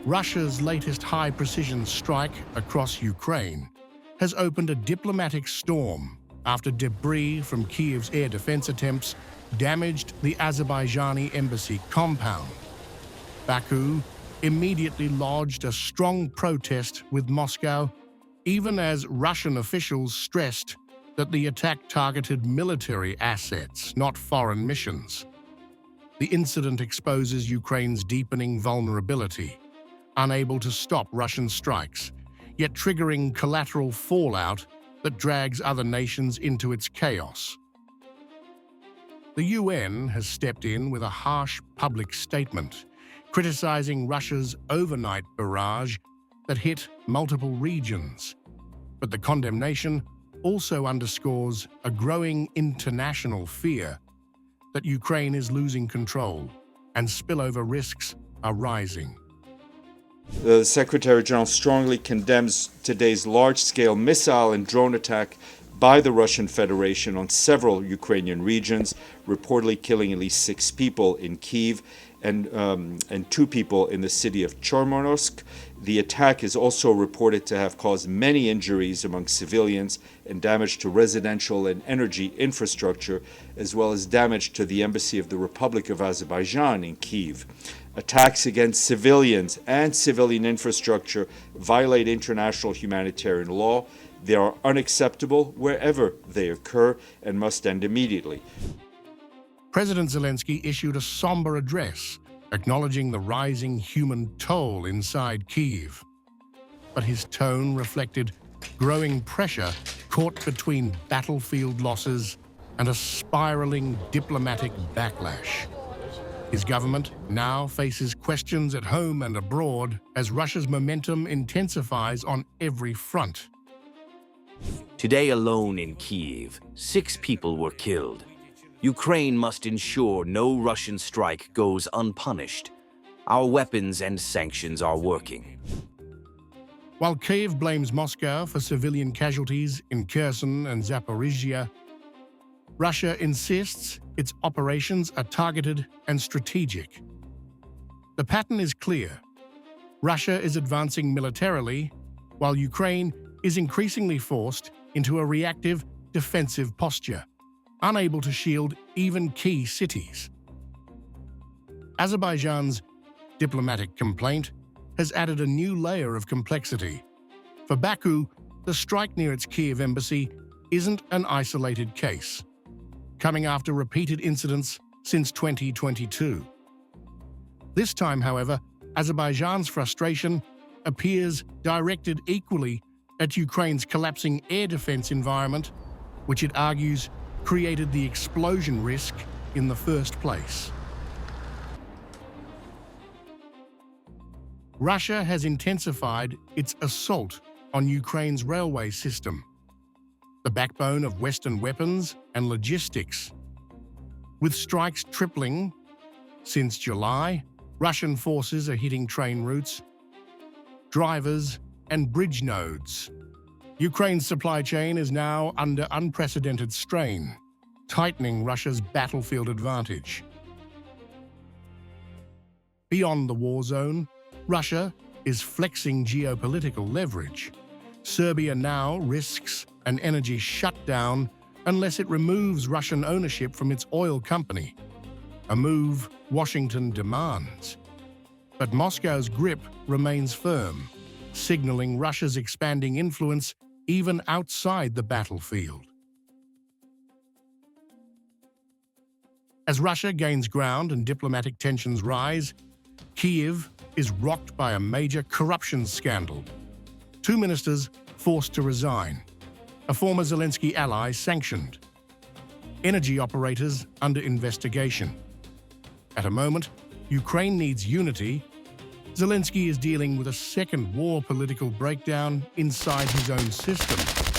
Russia's latest high-precision strike across Ukraine has opened a diplomatic storm after debris from Kyiv's air defense attempts damaged the Azerbaijani embassy compound. Baku immediately lodged a strong protest with Moscow, even as Russian officials stressed that the attack targeted military assets, not foreign missions. The incident exposes Ukraine's deepening vulnerability, unable to stop Russian strikes, yet triggering collateral fallout that drags other nations into its chaos. The UN has stepped in with a harsh public statement, criticizing Russia's overnight barrage that hit multiple regions. But the condemnation also underscores a growing international fear that Ukraine is losing control and spillover risks are rising. The Secretary General strongly condemns today's large-scale missile and drone attack by the Russian Federation on several Ukrainian regions, reportedly killing at least 6 people in Kyiv and 2 people in the city of Chormonovsk. The attack is also reported to have caused many injuries among civilians and damage to residential and energy infrastructure, as well as damage to the embassy of the Republic of Azerbaijan in Kyiv. Attacks against civilians and civilian infrastructure violate international humanitarian law. They are unacceptable wherever they occur and must end immediately. President Zelensky issued a somber address, acknowledging the rising human toll inside Kyiv. But his tone reflected growing pressure caught between battlefield losses and a spiraling diplomatic backlash. His government now faces questions at home and abroad as Russia's momentum intensifies on every front. Today alone in Kyiv, 6 people were killed. Ukraine must ensure no Russian strike goes unpunished. Our weapons and sanctions are working. While Kyiv blames Moscow for civilian casualties in Kherson and Zaporizhzhia, Russia insists its operations are targeted and strategic. The pattern is clear. Russia is advancing militarily, while Ukraine is increasingly forced into a reactive, defensive posture, unable to shield even key cities. Azerbaijan's diplomatic complaint has added a new layer of complexity. For Baku, the strike near its Kyiv embassy isn't an isolated case, coming after repeated incidents since 2022. This time, however, Azerbaijan's frustration appears directed equally at Ukraine's collapsing air defense environment, which it argues created the explosion risk in the first place. Russia has intensified its assault on Ukraine's railway system, the backbone of Western weapons and logistics. With strikes tripling since July, Russian forces are hitting train routes, drivers, and bridge nodes. Ukraine's supply chain is now under unprecedented strain, tightening Russia's battlefield advantage. Beyond the war zone, Russia is flexing geopolitical leverage. Serbia now risks an energy shutdown unless it removes Russian ownership from its oil company, a move Washington demands. But Moscow's grip remains firm, signaling Russia's expanding influence even outside the battlefield. As Russia gains ground and diplomatic tensions rise, Kyiv is rocked by a major corruption scandal. 2 ministers forced to resign, a former Zelensky ally sanctioned, energy operators under investigation. At a moment Ukraine needs unity, Zelensky is dealing with a second war political breakdown inside his own system.